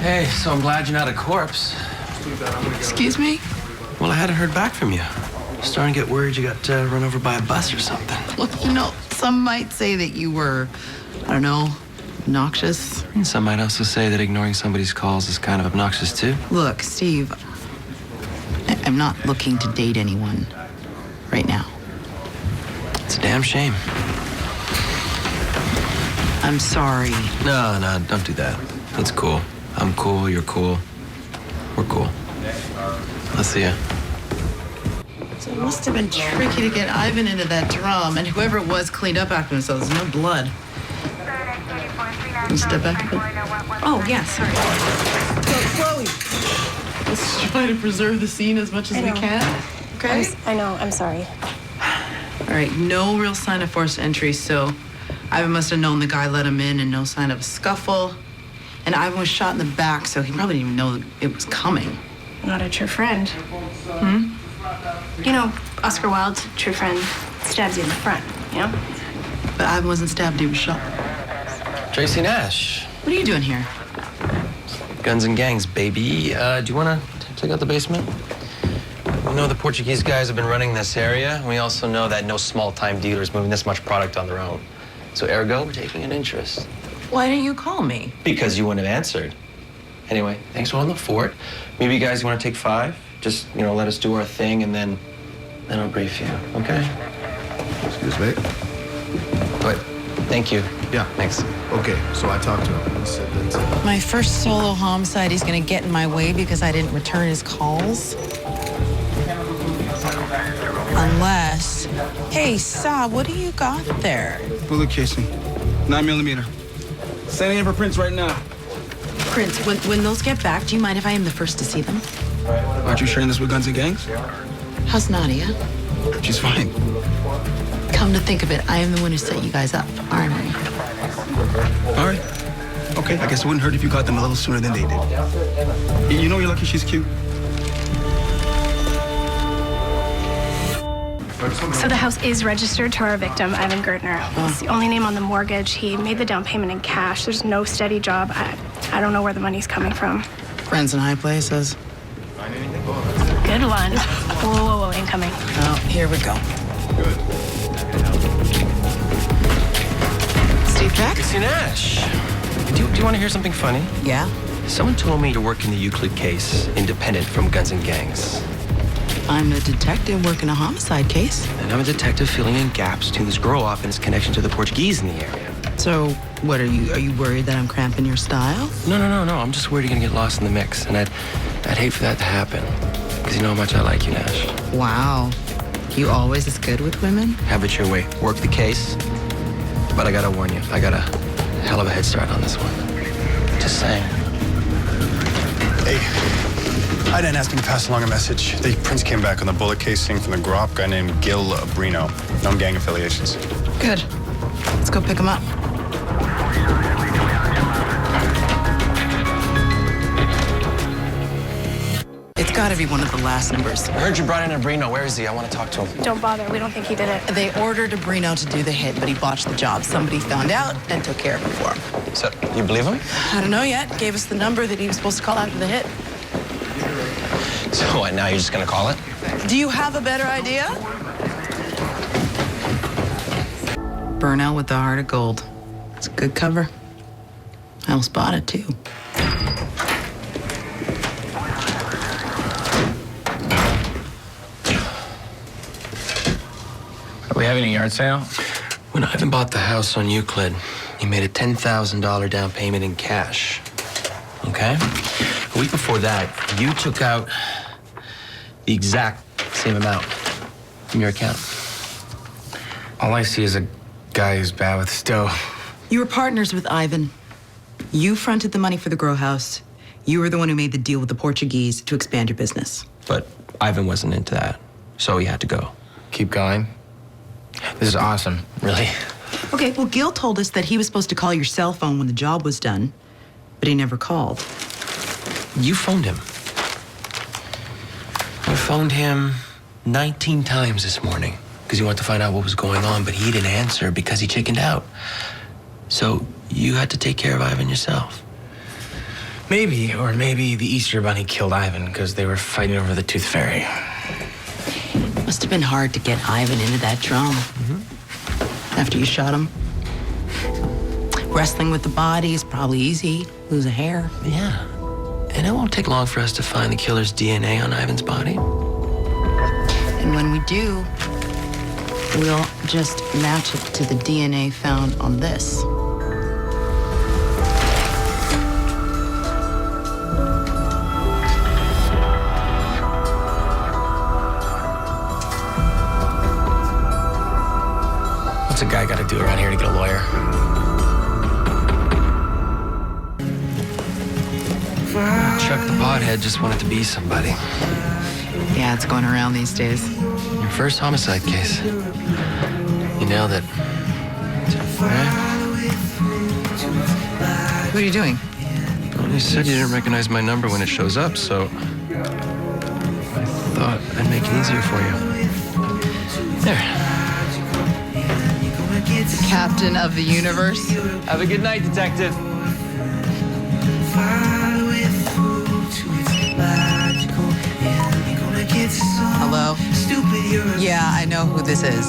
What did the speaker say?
Hey, so I'm glad you're not a corpse. Excuse me? Well, I hadn't heard back from you. Starting to get worried you got run over by a bus or something. Well, you know, some might say that you were, I don't know, obnoxious. And some might also say that ignoring somebody's calls is kind of obnoxious, too. Look, Steve, I'm not looking to date anyone right now. It's a damn shame. I'm sorry. No, don't do that. It's cool. I'm cool, you're cool. We're cool. I'll see ya. So it must have been tricky to get Ivan into that drum, and whoever it was cleaned up after themselves. No blood. Can you step back a bit? Oh, yeah, sorry. So, Chloe, let's try to preserve the scene as much as we can. Okay? I know, I'm sorry. All right, no real sign of forced entry, so Ivan must have known the guy let him in, and no sign of a scuffle. And Ivan was shot in the back, so he probably didn't even know it was coming. Not a true friend. You know, Oscar Wilde's true friend stabs you in the front, you know? But Ivan wasn't stabbed, he was shot. Traci Nash. What are you doing here? Guns and gangs, baby. Do you want to check out the basement? We know the Portuguese guys have been running this area. We also know that no small-time dealer is moving this much product on their own. So ergo, we're taking an interest. Why didn't you call me? Because you wouldn't have answered. Anyway, thanks for holding the fort. Maybe you guys want to take 5? Just, let us do our thing, and then I'll brief you, okay? Excuse me. But thank you. Yeah. Thanks. Okay, so I talked to him. He said that, My first solo homicide, he's gonna get in my way because I didn't return his calls. Unless... Hey, Saab, what do you got there? Bullet casing, 9mm. Sending in for prints right now. Prince, when those get back, do you mind if I am the first to see them? Aren't you sharing this with Guns and Gangs? How's Nadia? She's fine. Come to think of it, I am the one who set you guys up, aren't I? All right. Okay, I guess it wouldn't hurt if you got them a little sooner than they did. You know you're lucky she's cute. So the house is registered to our victim, Ivan Gertner. It's the only name on the mortgage. He made the down payment in cash. There's no steady job. I don't know where the money's coming from. Friends in high places. Good one. Whoa, incoming. Oh, here we go. Steve Jack? Traci Nash. Do you want to hear something funny? Yeah? Someone told me to work in the Euclid case, independent from Guns and Gangs. I'm a detective working a homicide case. And I'm a detective filling in gaps between this grow-off and his connection to the Portuguese in the area. So, what are you worried that I'm cramping your style? No. I'm just worried you're gonna get lost in the mix, and I'd hate for that to happen. Because you know how much I like you, Nash. Wow. You always as good with women? Have it your way. Work the case. But I gotta warn you, I got a hell of a head start on this one. Just saying. Hey, I didn't ask him to pass along a message. The prints came back on the bullet casing from the Grop guy named Gil Brino. No gang affiliations. Good. Let's go pick him up. It's gotta be one of the last numbers. I heard you brought in a Brino. Where is he? I want to talk to him. Don't bother. We don't think he did it. They ordered a Brino to do the hit, but he botched the job. Somebody found out and took care of it for him. So, you believe him? I don't know yet. Gave us the number that he was supposed to call after the hit. So what, now you're just gonna call it? Do you have a better idea? Burnout with the heart of gold. It's a good cover. I almost bought it, too. Are we having a yard sale? When Ivan bought the house on Euclid, he made a $10,000 down payment in cash. Okay? A week before that, you took out the exact same amount from your account. All I see is a guy who's bad with stove. You were partners with Ivan. You fronted the money for the grow house. You were the one who made the deal with the Portuguese to expand your business. But Ivan wasn't into that, so he had to go. Keep going. This is awesome. Really? Okay, well, Gil told us that he was supposed to call your cell phone when the job was done, but he never called. You phoned him. You phoned him 19 times this morning because you wanted to find out what was going on, but he didn't answer because he chickened out. So you had to take care of Ivan yourself. Maybe, or maybe the Easter Bunny killed Ivan because they were fighting over the Tooth Fairy. Must have been hard to get Ivan into that drum. After you shot him. Wrestling with the body is probably easy. Lose a hair. Yeah. And it won't take long for us to find the killer's DNA on Ivan's body. And when we do, we'll just match it to the DNA found on this. What's a guy got to do around here to get a lawyer? Chuck the pothead just wanted to be somebody. Yeah, it's going around these days. Your first homicide case. You nailed it. Right? What are you doing? Well, you said you didn't recognize my number when it shows up, so I thought I'd make it easier for you. There. Captain of the universe. Have a good night, detective. Hello? Yeah, I know who this is.